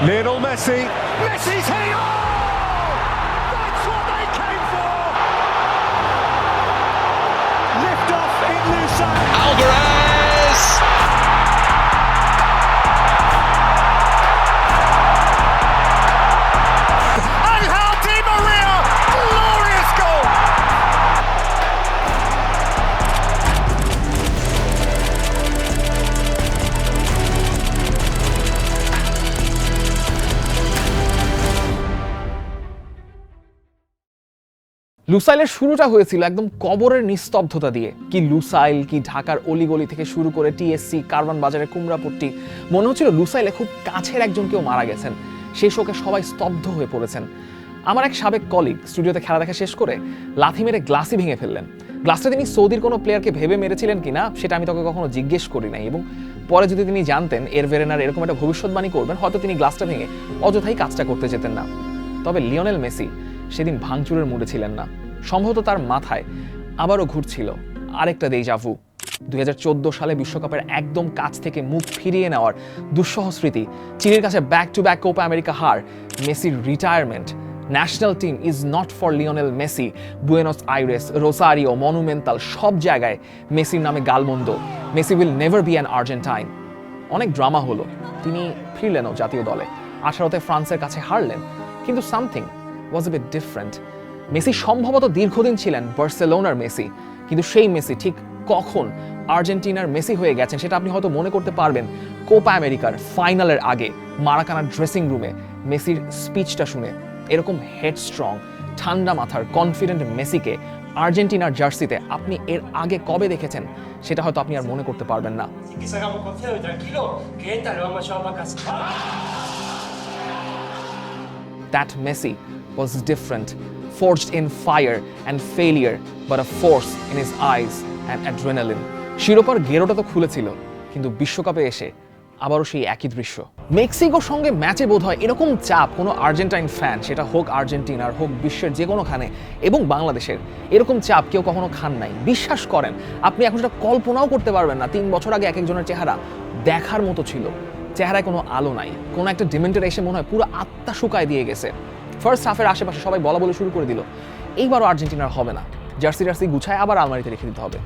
Lionel Messi. Messi's here! Oh! That's what they came for! Lift off in Lusail. Alvarez! Angel Di Maria! Glorious goal! লুসাইলের শুরুটা হয়েছিল একদম কবরের নিস্তব্ধতা দিয়ে। কি লুসাইল, কি ঢাকার অলিগলি থেকে শুরু করে টিএসসি, কারওয়ান বাজারের কুমড়াপট্টি, মনে হচ্ছিল লুসাইলে খুব কাছের একজন কেউ মারা গেছেন। সেই শোকে সবাই স্তব্ধ হয়ে পড়েছেন। আমার এক সাবেক কলিগ স্টুডিওতে খেলা দেখা শেষ করে লাথি মেরে গ্লাসই ভেঙে ফেললেন। গ্লাসটা তিনি সৌদির কোনো প্লেয়ারকে ভেবে মেরেছিলেন কিনা সেটা আমি তাকে কখনো জিজ্ঞেস করি নাই, এবং পরে যদি তিনি জানতেন এরভেরেনার এরকম একটা ভবিষ্যৎবাণী করবেন, হয়তো তিনি গ্লাসটা ভেঙে অযথাই কাজটা করতে যেতেন না। তবে লিওনেল মেসি সেদিন ভাঙচুরের মুডে ছিলেন না। সম্ভবত তার মাথায় আবারও ঘুরছিল আরেকটা দেজাভু। 2014 সালে বিশ্বকাপের একদম কাছ থেকে মুখ ফিরিয়ে নেওয়ার দুঃসহ স্মৃতি, চিলির কাছে back to back Copa America হার, মেসির retirement. National team is not for Lionel Messi. Buenos Aires, Rosario, Monumental সব জায়গায় মেসির নামে গালমন্দ। Messi will never be an Argentine. অনেক ড্রামা হলো, তিনি ফিরলেনও জাতীয় দলে। 18তে ফ্রান্সের কাছে হারলেন, কিন্তু something was a bit different. Messi সম্ভবত দীর্ঘদিন ছিলেন বার্সেলোনার মেসি, কিন্তু সেই মেসি ঠিক কখন আর্জেন্টিনার মেসি হয়ে গেছেন সেটা আপনি হয়তো মনে করতে পারবেন কোপা আমেরিকার ফাইনালের আগে মারাকানার ড্রেসিং রুমে মেসির স্পিচটা শুনে। এরকম হেডস্ট্রং, ঠান্ডা মাথার, কনফিডেন্ট মেসিকে আর্জেন্টিনার জার্সিতে আপনি এর আগে কবে দেখেছেন সেটা হয়তো আপনি আর মনে করতে পারবেন না। Que salgamos confiados y tranquilos, que esta lo vamos a llevar para casa. That Messi was different, forged in fire and failure, but a force in his eyes and adrenaline. শিরোপার গেরোটা তো খুলেছিল, কিন্তু বিশ্বকাপে এসে আবারও সেই একই দৃশ্য। মেক্সিকোর সঙ্গে ম্যাচে বোধহয় এরকম চাপ কোনো আর্জেন্টাইন ফ্যান, সেটা হোক আর্জেন্টিনার, হোক বিশ্বের যে কোনোখানে এবং বাংলাদেশের, এরকম চাপ কেউ কখনো খান নাই। বিশ্বাস করেন, আপনি এখন সেটা কল্পনাও করতে পারবেন না। 3 বছর আগে এক একজনের চেহারা দেখার মতো ছিল, চেহারায় কোনো আলো নাই, কোনো একটা ডিমেন্টের এসে মনে হয় পুরো আত্মা শুকায় দিয়ে গেছে। ফার্স্ট হাফের আশেপাশে সবাই বলা বলে শুরু করে দিল এইবারও আর্জেন্টিনার হবে না, জার্সি গুছায় আবার আলমারিতে রেখে দিতে হবে।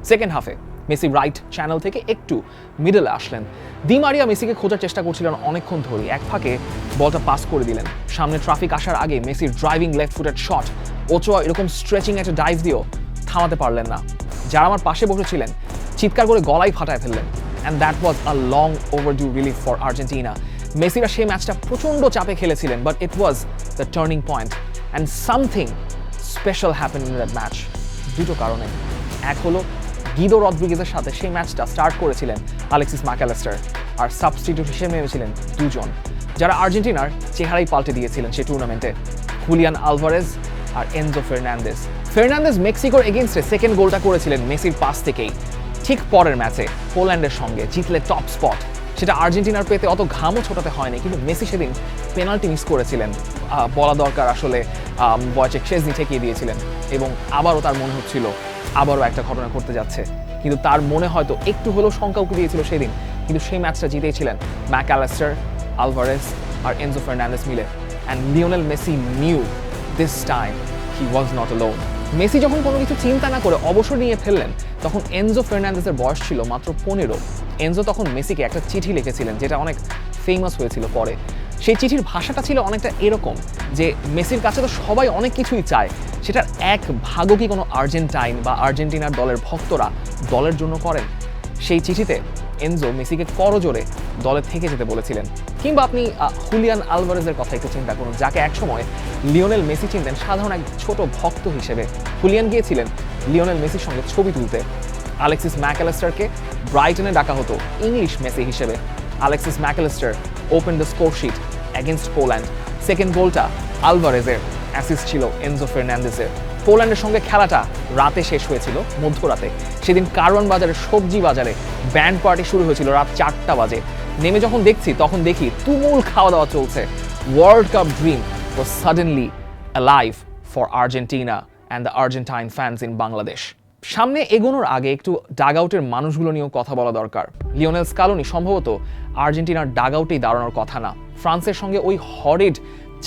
সেকেন্ড হাফে মেসি রাইট চ্যানেল থেকে একটু মিডলে আসলেন। দি মারিয়া মেসিকে খোঁজার চেষ্টা করছিলেন অনেকক্ষণ ধরেই। এক ফাঁকে বলটা পাস করে দিলেন। সামনে ট্রাফিক আসার আগে মেসির driving left footed shot, Ochoa এরকম স্ট্রেচিং একটা ডাইভ দিয়েও থামাতে পারলেন না। যারা আমার পাশে বসেছিলেন চিৎকার করে গলাই ফাটায় ফেললেন। And that was a long overdue relief for Argentina. মেসিরা সেই ম্যাচটা প্রচণ্ড চাপে খেলেছিলেন, but it was the turning point and something special happen in that match. দুটো কারণে। এক হলো গিদো রদ্রিগেজের সাথে সেই ম্যাচটা স্টার্ট করেছিলেন আলেক্সিস ম্যাকঅ্যালিস্টার, আর সাবস্টিটিউট হিসেবে নেমেছিলেন দুজন যারা আর্জেন্টিনার চেহারাই পাল্টে দিয়েছিলেন সেই টুর্নামেন্টে, হুলিয়ান আলভারেজ আর এনজো ফার্নান্দেজ। ফার্নান্দেজ মেক্সিকোর এগেইনস্টে সেকেন্ড গোলটা করেছিলেন মেসির পাস থেকেই। ঠিক পরের ম্যাচে পোল্যান্ডের সঙ্গে জিতলে টপ স্পট, সেটা আর্জেন্টিনার পেতে অত ঘামও ছোটাতে হয়নি, কিন্তু মেসি সেদিন পেনাল্টি মিস করেছিলেন। বলা দরকার আসলে বয়চেক শেজনি ঠেকিয়ে দিয়েছিলেন, এবং আবারও তার মনে হচ্ছিল আবারও একটা ঘটনা ঘটতে যাচ্ছে। কিন্তু তার মনে হয়তো একটু হলেও শঙ্কা উকি দিয়েছিল সেদিন, কিন্তু সেই ম্যাচটা জিতেছিলেন ম্যাকঅ্যালিস্টার, আলভারেজ আর এনজো ফার্নান্দেজ মিলে। And Lionel Messi new this time he was not alone. Messi যখন কোনো কিছু চিন্তা না করে অবসর নিয়ে ফেললেন, তখন এনজো ফার্নান্দেজের বয়স ছিল মাত্র 15। এনজো তখন মেসিকে একটা চিঠি লিখেছিলেন, যেটা অনেক ফেমাস হয়েছিল পরে। সেই চিঠির ভাষাটা ছিল অনেকটা এরকম যে মেসির কাছে তো সবাই অনেক কিছুই চায়, সেটার এক ভাগও কি কোনো আর্জেন্টাইন বা আর্জেন্টিনার দলের ভক্তরা দলের জন্য করেন? সেই চিঠিতে এনজো মেসিকে করজোরে দলে থেকে যেতে বলেছিলেন। কিংবা আপনি হুলিয়ান আলভারেজের কথা একটু চিন্তা করুন, যাকে একসময় লিওনেল মেসি চিনতেন সাধারণ এক ছোট ভক্ত হিসেবে। হুলিয়ান গিয়েছিলেন লিওনেল মেসির সঙ্গে ছবি তুলতে। আলেক্সিস ম্যাকঅ্যালিস্টারকে ব্রাইটনে ডাকা হতো ইংলিশ মেসি হিসেবে। Alexis Mac Allister open the score sheet against Poland. Second গোলটা আলভারেজের, অ্যাসিস্ট ছিল এনজো ফার্নান্দেজের। পোল্যান্ডের সঙ্গে খেলাটা রাতে শেষ হয়েছিল, মধ্যরাতে। সেদিন কারওয়ান বাজারের সবজি বাজারে ব্যান্ড পার্টি শুরু হয়েছিল রাত 4টা বাজে। নেমে যখন দেখছি তখন দেখি তুমুল খাওয়া দাওয়া চলছে। World cup dream was suddenly alive for Argentina and the Argentine fans in Bangladesh. সামনে এগোনোর আগে একটু ডাগ আউটের মানুষগুলো নিয়েও কথা বলা দরকার। লিওনেল স্কালোনি সম্ভবত আর্জেন্টিনার ডাগ আউটেই দাঁড়ানোর কথা না। ফ্রান্সের সঙ্গে ওই হরিড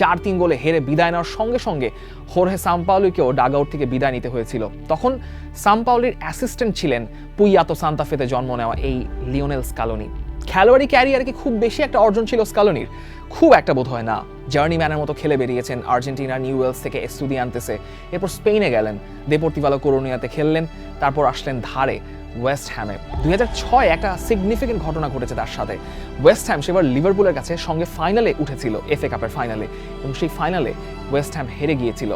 4-3 গোলে হেরে বিদায় নেওয়ার সঙ্গে সঙ্গে হোর্হে সাম্পাওলিকেও ডাগ আউট থেকে বিদায় নিতে হয়েছিল। তখন সাম্পাওলির অ্যাসিস্ট্যান্ট ছিলেন পুইয়াতো সান্তাফেতে জন্ম নেওয়া এই লিওনেল স্কালোনি। খেলোয়াড়ি ক্যারিয়ারে কি খুব বেশি একটা অর্জন ছিল স্কালোনির? খুব একটা বোধ হয় না। জার্নিম্যানের মতো খেলে বেরিয়েছেন আর্জেন্টিনার নিউওয়েলস থেকে এস্তুদিয়ান্তেসে, এরপর স্পেনে গেলেন, দেপোর্তিভালো করোনিয়াতে খেললেন, তারপর আসলেন ধারে ওয়েস্ট হ্যামে। 2006 একটা সিগনিফিকেন্ট ঘটনা ঘটেছে তার সাথে। ওয়েস্ট হ্যাম সেবার লিভারপুলের কাছে সঙ্গে ফাইনালে উঠেছিল, এফএ কাপের ফাইনালে, এবং সেই ফাইনালে ওয়েস্ট হ্যাম হেরে গিয়েছিল।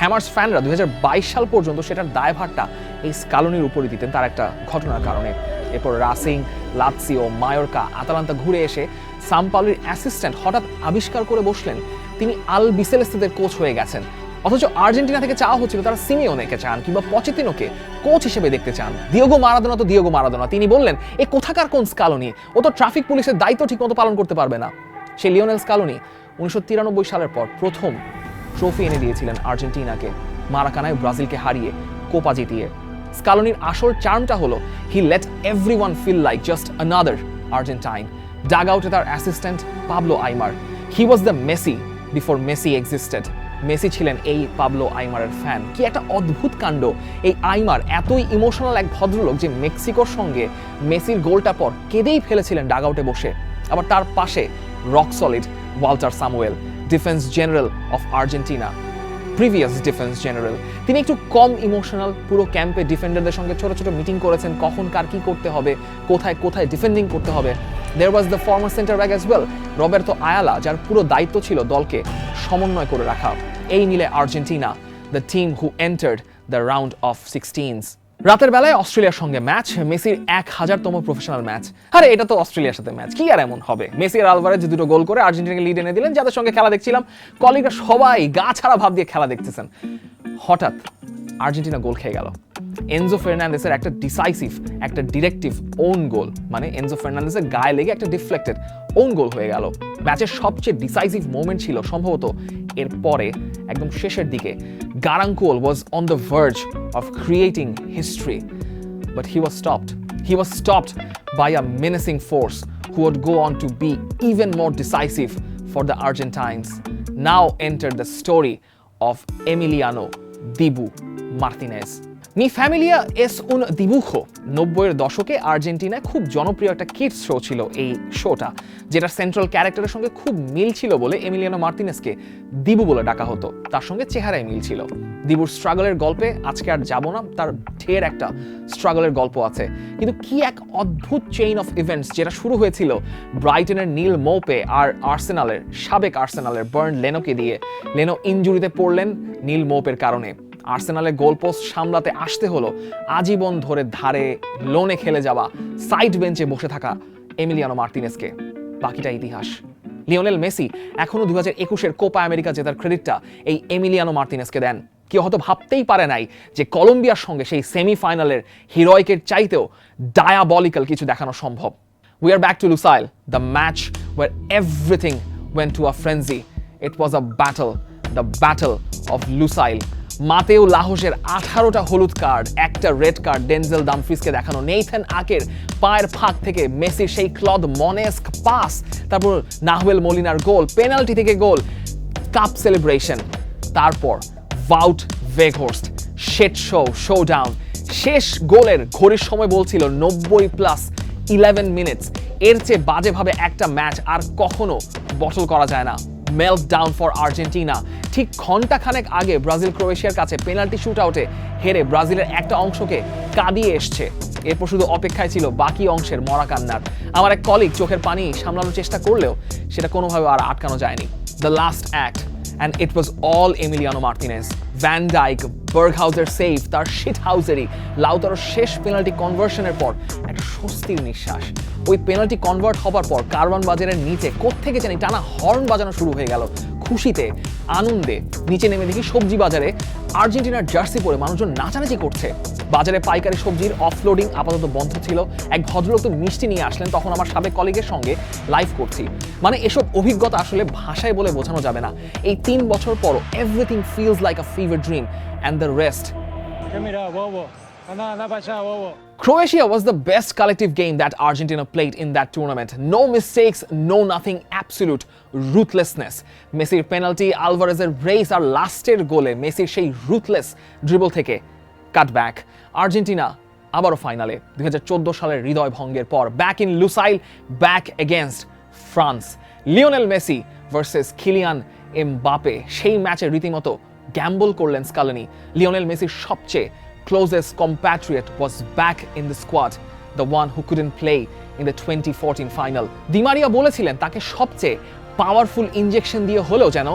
হ্যামার্স ফ্যানরা 2022 সাল পর্যন্ত সেটার দায়ভারটা এই স্কালোনির উপরই দিতেন তার একটা ঘটনার কারণে। এরপর রাসিং, লাৎসিও, মায়োর্কা, আতালান্তা ঘুরে এসে সাম্পাওলির অ্যাসিস্ট্যান্ট হঠাৎ আবিষ্কার করে বসলেন তিনি আল বিসেলেস্তেদের কোচ হয়ে গেছেন। অথচ আর্জেন্টিনা থেকে চাওয়া হচ্ছিল তারা সিমিওনেকে চান কিংবা পচেতিনোকে কোচ হিসেবে দেখতে চান। দিয়েগো মারাদোনা তো দিয়েগো মারাদোনা, তিনি বললেন এ কোথাকার কোন স্কালোনি, ও তো ট্রাফিক পুলিশের দায়িত্ব ঠিকমতো পালন করতে পারবে না। সেই লিওনেল স্কালোনি 1993 সালের পর প্রথম ট্রফি এনে দিয়েছিলেন আর্জেন্টিনাকে, মারাকানায় ব্রাজিলকে হারিয়ে, কোপা জিতিয়ে। স্কালোনির আসল চার্মটা হলো he let everyone feel like just another Argentine. ডাগ আউটে তার assistant Pablo Aimar, he was the Messi before Messi existed. Messi ছিলেন এই পাবলো আইমারের ফ্যান। কি একটা অদ্ভুত কাণ্ড! এই আইমার এতই ইমোশনাল এক ভদ্রলোক যে মেক্সিকোর সঙ্গে মেসির গোলটা পর কেঁদেই ফেলেছিলেন ডাগ আউটে বসে। আবার তার পাশে rock solid Walter Samuel, defence general of Argentina, previous defence general. তিনি একটু কম ইমোশনাল, পুরো ক্যাম্পে ডিফেন্ডারদের সঙ্গে ছোট ছোট মিটিং করেছেন, কখন কার কি করতে হবে, কোথায় কোথায় ডিফেন্ডিং করতে হবে। There was the former centre back as well, Roberto Ayala, যার পুরো দায়িত্ব ছিল দলকে সমন্বয় করে রাখা। এই মিলে Argentina, the team who entered the round of 16s। রাতের বেলায় অস্ট্রেলিয়ার সঙ্গে ম্যাচ, মেসির 1000তম প্রফেশনাল ম্যাচ। আরে এটা তো অস্ট্রেলিয়ার সাথে ম্যাচ, কি আর এমন হবে? মেসি আর আলভারেজ দুটো গোল করে আর্জেন্টিনাকে লিড এনে দিলেন। যাদের সঙ্গে খেলা দেখছিলাম কলিগরা সবাই গা ছাড়া ভাব দিয়ে খেলা দেখতেছেন। হঠাৎ আর্জেন্টিনা গোল খেয়ে গেল। এনজো ফার্নান্দেসের একটা ডিসাইসিভ, একটা ডিরেক্টিভ ওন গোল, মানে এনজো ফার্নান্দেসের গায়ে লেগে একটা ডিফ্লেক্টেড ওন গোল হয়ে গেল। ম্যাচের সবচেয়ে ডিসাইসিভ মোমেন্ট ছিল সম্ভবত এর পরে একদম শেষের দিকে। Garang Kuol was on the verge of creating history, but he was stopped. He was stopped by a menacing force who would go on to be even more decisive for the Argentines. Now entered the story of Emiliano Dibu Martinez. Mi familia es un dibujo. 90-এর দশকে আর্জেন্টিনায় খুব জনপ্রিয় একটা kids show ছিল এই শোটা, যেটা central ক্যারেক্টারের সঙ্গে খুব মিল ছিল বলে এমিলিয়ানো মার্টিনেজকে দিবু বলে ডাকা হতো। তার সঙ্গে চেহারায় মিল ছিল। দিবুর স্ট্রাগলের গল্পে আজকে আর যাব না, তার ঢের একটা স্ট্রাগলের গল্প আছে। কিন্তু কি এক অদ্ভুত চেইন অফ ইভেন্টস, যেটা শুরু হয়েছিল ব্রাইটনের নীল মৌপে আর আর্সেনালের সাবেক আর্সেনালের বার্ন লেনোকে দিয়ে। লেনো ইনজুরিতে পড়লেন নীল মৌপের কারণে। আর্সেনালের গোলপোস্ট সামলাতে আসতে হলো আজীবন ধরে ধারে লোনে খেলে যাওয়া, সাইড বেঞ্চে বসে থাকা এমিলিয়ানো মার্টিনেজকে। বাকিটা ইতিহাস। লিওনেল মেসি এখনো 2021-এর কোপা আমেরিকা জেতার ক্রেডিটটা এই এমিলিয়ানো মার্টিনেজকে দেন। কেউ হয়তো ভাবতেই পারে নাই যে কলম্বিয়ার সঙ্গে সেই সেমিফাইনালের হিরোইকের চাইতেও ডায়াবলিক্যাল কিছু দেখানো সম্ভব। We are back to Lusail, the match where everything went to a frenzy. It was a battle, the battle of Lusail. Mateu লাহোসের 18টা হলুদ কার্ড, একটা রেড কার্ড ডেনজেল দামফ্রিজকে দেখানো, নেইথান আকের পায়ের ফাঁক থেকে মেসির সেই ক্লদ মনেস্ক পাস, তারপর নাহুয়েল মলিনার গোল, পেনাল্টি থেকে গোল, কাপ সেলিব্রেশন, তারপর ভাউট ভেগহোর্স্ট শেট শোডাউন। শেষ গোলের ঘড়ির সময় বলছিল 90+11 মিনিটস। এর চেয়ে বাজেভাবে একটা ম্যাচ আর কখনো বটল করা যায় না। Meltdown for Argentina. ঠিক ঘন্টাখানেক আগে ব্রাজিল ক্রোয়েশিয়ার কাছে পেনাল্টি শুট আউটে হেরে ব্রাজিলের একটা অংশকে কাঁদিয়ে এসছে। এরপর শুধু অপেক্ষায় ছিল বাকি অংশের মরা কান্নার। আমার এক কলিগ চোখের পানি সামলানোর চেষ্টা করলেও সেটা কোনোভাবে আর আটকানো যায়নি। The last act, and it was all Emiliano Martinez. Van Dijk, বার্গহাউজের সেভ, তার শিট হাউজেরই লাউতারোর শেষ পেনাল্টি কনভার্সনের পর একটা স্বস্তির নিঃশ্বাস। ওই পেনাল্টি কনভার্ট হবার পর কারওয়ান বাজারের নিচে কোত্থেকে জানি টানা হর্ন বাজানো শুরু হয়ে গেল। খুশিতে, আনন্দে নিচে নেমে দেখি সবজি বাজারে আর্জেন্টিনার জার্সি পরে মানুষজন নাচানাচি করছে। বাজারে পাইকারি সবজির অফলোডিং আপাতত বন্ধ ছিল। এক ভদ্রলোক তো মিষ্টি নিয়ে আসলেন, তখন আমার সাবেক কলিগের সঙ্গে লাইভ করছি। মানে এসব অভিজ্ঞতা আসলে ভাষায় বলে বোঝানো যাবে না। এই 3 বছর পরও everything feels like a fever dream, and the rest. Cámara, bobo. Croatia was the best collective game that Argentina played in that tournament. No mistakes, no nothing, absolute ruthlessness. Messiর penalty, Alvarezের brace আর লাস্টের গোলে মেসির সেই ruthless dribble থেকে cutback. Argentina আবারও ফাইনালে 2014 সালের হৃদয় ভঙ্গের পর back in Lusail, back against France. Lionel Messi versus Kylian Mbappe, সেই ম্যাচে রীতিমতো গ্যাম্বল করলেন স্কালোনি। লিওনেল মেসির সবচেয়ে closest compatriot was back in the squad, the one who couldn't play in the 2014 final. Di Maria বলেছিলেন তাকে সবচেয়ে powerful injection দিয়ে হলেও যেন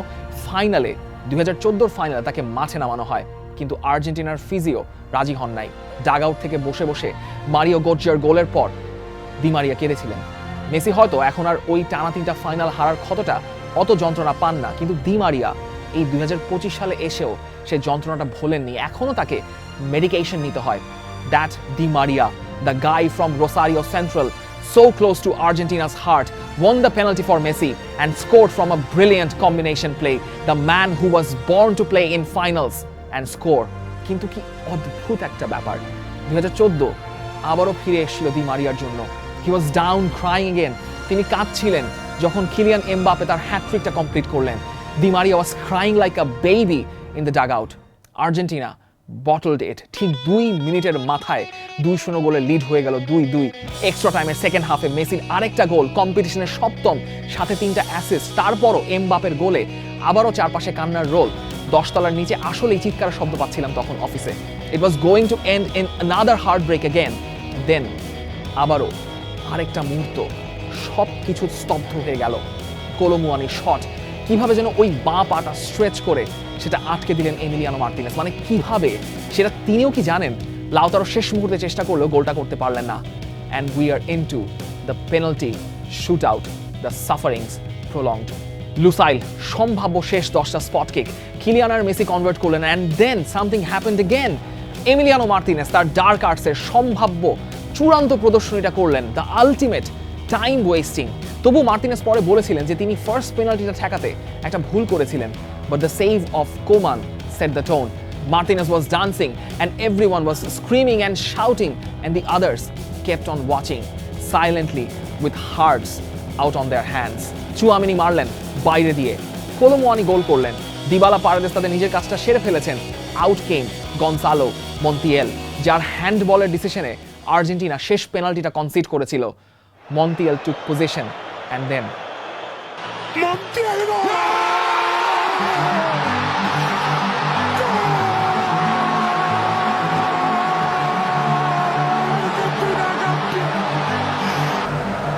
ফাইনালে 2014 ফাইনালে তাকে মাঠে নামানো হয়, কিন্তু আর্জেন্টিনার ফিজিও রাজি হন নাই। ডাগ আউট থেকে বসে বসে মারিও গোটজিয়ার গোলের পর দি মারিয়া কেঁদেছিলেন। মেসি হয়তো এখন আর ওই টানা তিনটা ফাইনাল হারার ক্ষতটা অত যন্ত্রণা পান না, কিন্তু দি মারিয়া এই 2025 সালে এসেও সে যন্ত্রণাটা ভোলেননি, এখনো তাকে মেডিকেশন নিতে হয়। That the Maria, the guy from Rosario central, so close to Argentina's heart, won the penalty for Messi and scored from a brilliant combination play. The man who was born to play in finals and score. কিন্তু কি অদ্ভুত একটা ব্যাপার, 2014 আবারও ফিরে এসেছিল দি মারিয়ার জন্য। He was down crying again. তিনি কাঁদছিলেন যখন কিলিয়ান এমবাপে তার হ্যাটট্রিকটা কমপ্লিট করলেন। Di Maria was crying like a baby in the dugout. Argentina bottled it. ঠিক 2 মিনিটের মাথায় 2-0 গোলে লিড হয়ে গেল 2-2। এক্সট্রা টাইমের সেকেন্ড হাফে মেসির আরেকটা গোল, কম্পিটিশনের সপ্তম, সাথে 3টা অ্যাসিস্ট। তারপরও এমবাপের গোলে আবারও চারপাশে কান্নার রোল। 10 তলার নিচে আসলেই চিৎকারের শব্দ পাচ্ছিলাম তখন অফিসে। It was going to end in another heartbreak again. Then আবারও আরেকটা মুহূর্ত সব কিছু স্তব্ধ হয়ে গেল। কোলোমুয়ানি শট, কিভাবে যেন ওই বাঁ পাটা স্ট্রেচ করে সেটা আটকে দিলেন এমিলিয়ানো মার্টিনেস। মানে কিভাবে সেটা তিনিও কি জানেন? লাউতারো শেষ মুহূর্তে চেষ্টা করলেও গোলটা করতে পারলেন না। And we are into the penalty shoot out, the sufferings prolonged. Lusail সম্ভাব্য শেষ 10টা স্পট কিক কিলিয়ান আর মেসি কনভার্ট করলেন, and then something happened again. Emiliano Martinez তার ডার্ক আর্টসের সম্ভাব্য চূড়ান্ত প্রদর্শনীটা করলেন, দ্য আলটিমেট টাইম ওয়েস্টিং। তবু মার্টিনেস পরে বলেছিলেন যে তিনি ফার্স্ট পেনাল্টিটা ঠেকাতে একটা ভুল করেছিলেন, but the save of Coman set the tone. Martinez was dancing and everyone was screaming and shouting, and the others kept on watching silently with hearts out on their hands. Tchouaméni মারলেন বাইরে দিয়ে, কোলোমুয়ানি গোল করলেন, Dybala Paredes তাদের নিজের কাজটা সেরে ফেলেছেন। Out কেম Gonzalo Montiel, যার হ্যান্ডবলের ডিসিশনে আর্জেন্টিনা শেষ পেনাল্টিটা কনসিড করেছিল। Montiel took possession and then Montiel!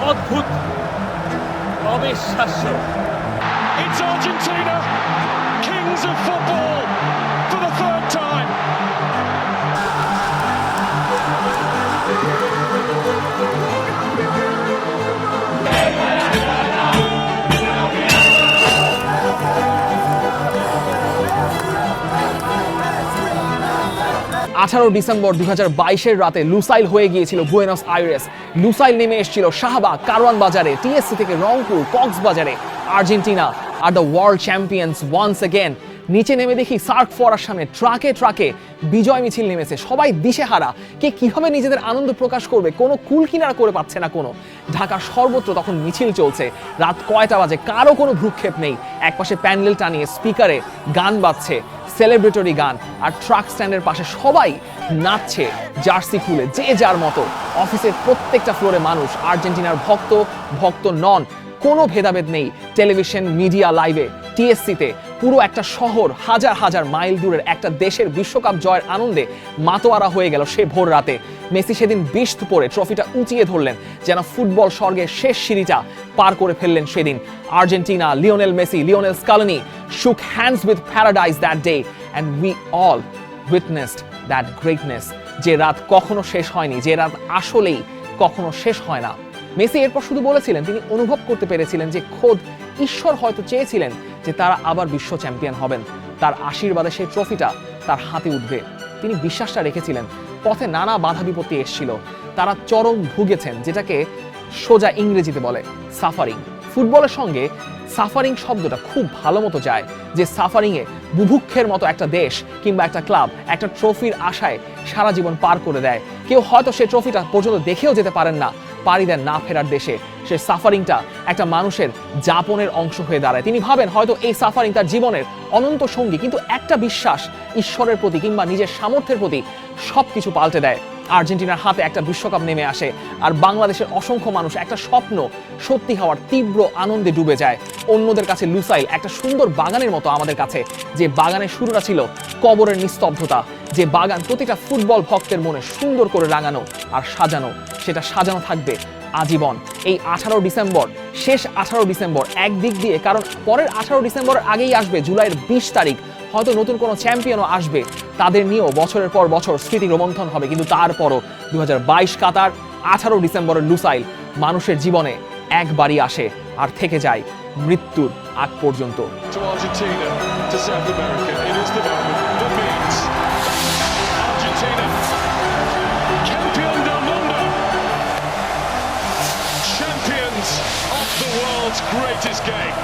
অদ্ভুত, অবিশ্বাস্য। It's Argentina, kings of football for the third time. 18 December 2022-এর রাতে লুসাইল হয়ে গিয়েছিল বুয়েনোস আইরেস। লুসাইল নেমে এসেছিল শাহবাগ, কারওয়ান বাজারে, টিএসসি থেকে রংপুর, কক্সবাজারে। আর্জেন্টিনা আর the world champions once again. নিচে নেমে দেখি সার্ক ফোয়ারার সামনে ট্রাকে ট্রাকে বিজয় মিছিল নেমেছে, সবাই দিশেহারা, কে কিভাবে নিজেদের আনন্দ প্রকাশ করবে কোনো কুল কিনারা করে পাচ্ছে না কোনো। ঢাকার সর্বত্র তখন মিছিল চলছে, রাত কয়টা বাজে কারো কোনো ভ্রুক্ষেপ নেই। একপাশে প্যান্ডেল টানিয়ে স্পিকারে গান বাজছে, সেলিব্রেটরি গান, আর ট্রাক স্ট্যান্ডের পাশে সবাই নাচছে জার্সি খুলে যে যার মতো। অফিসের প্রত্যেকটা ফ্লোরে মানুষ আর্জেন্টিনার ভক্ত নন, কোনো ভেদাভেদ নেই। টেলিভিশন, মিডিয়া, লাইভে, টিএসসিতে পুরো একটা শহর হাজার হাজার মাইল দূরের একটা দেশের বিশ্বকাপ জয়ের আনন্দে মাতোয়ারা হয়ে গেল সে ভোর রাতে। মেসি সেদিন বিস্ত পরে ট্রফিটা উঁচিয়ে ধরলেন, যেন ফুটবল স্বর্গের শেষ সিঁড়িটা পার করে ফেললেন সেদিন। Argentina, Lionel Messi, Lionel Scaloni shook hands with paradise that day and we all witnessed that greatness. যে রাত কখনো শেষ হয়নি, যে রাত আসলেই কখনো শেষ হয় না। মেসি এরপর শুধু বলেছিলেন তিনি অনুভব করতে পেরেছিলেন যে খোদ ঈশ্বর হয়তো চেয়েছিলেন যে তারা আবার বিশ্ব চ্যাম্পিয়ন হবেন, তার আশীর্বাদে সেই ট্রফিটা তার হাতে উঠবে। তিনি বিশ্বাসটা রেখেছিলেন। পথে নানা বাধা বিপত্তি এসেছিল, তারা চরম ভুগেছেন, যেটাকে সোজা ইংরেজিতে বলে সাফারিং। ফুটবলের সঙ্গে সাফারিং শব্দটা খুব ভালো মতো যায় যে সাফারিংয়ে বুভুক্ষের মতো একটা দেশ কিংবা একটা ক্লাব একটা ট্রফির আশায় সারা জীবন পার করে দেয়। কেউ হয়তো সেই ট্রফিটা পর্যন্ত দেখেও যেতে পারেন না, পাড়ি দেন না ফেরার দেশে। সেই সাফারিংটা একটা মানুষের যাপনের অংশ হয়ে দাঁড়ায়। তিনি ভাবেন হয়তো এই সাফারিং তার জীবনের অনন্ত সঙ্গী, কিন্তু একটা বিশ্বাস ঈশ্বরের প্রতি কিংবা নিজের সামর্থ্যের প্রতি সব কিছু পাল্টে দেয়। আর্জেন্টিনার হাতে একটা বিশ্বকাপ নেমে আসে আর বাংলাদেশের অসংখ্য মানুষ একটা স্বপ্ন সত্যি হওয়ার তীব্র আনন্দে ডুবে যায়। অন্যদের কাছে লুসাইল একটা সুন্দর বাগানের মতো, আমাদের কাছে যে বাগানের শুরুটা ছিল কবরের নিস্তব্ধতা, যে বাগান প্রতিটা ফুটবল ভক্তের মনে সুন্দর করে রাঙানো আর সাজানো, সেটা সাজানো থাকবে আজীবন। এই 18 ডিসেম্বর, শেষ 18 ডিসেম্বর একদিক দিয়ে, কারণ পরের 18 ডিসেম্বর আগেই আসবে জুলাইয়ের 20 তারিখ, হয়তো নতুন কোনো চ্যাম্পিয়নও আসবে, তাদের নিয়েও বছরের পর বছর স্মৃতি রোমন্থন হবে। কিন্তু তারপরও 2022 কাতার 18 ডিসেম্বরের লুসাইল মানুষের জীবনে একবারই আসে আর থেকে যায় মৃত্যুর আগ পর্যন্ত। To Argentina, to South America, it is the moment that means Argentina, campeón del mundo, champions of the world's greatest game.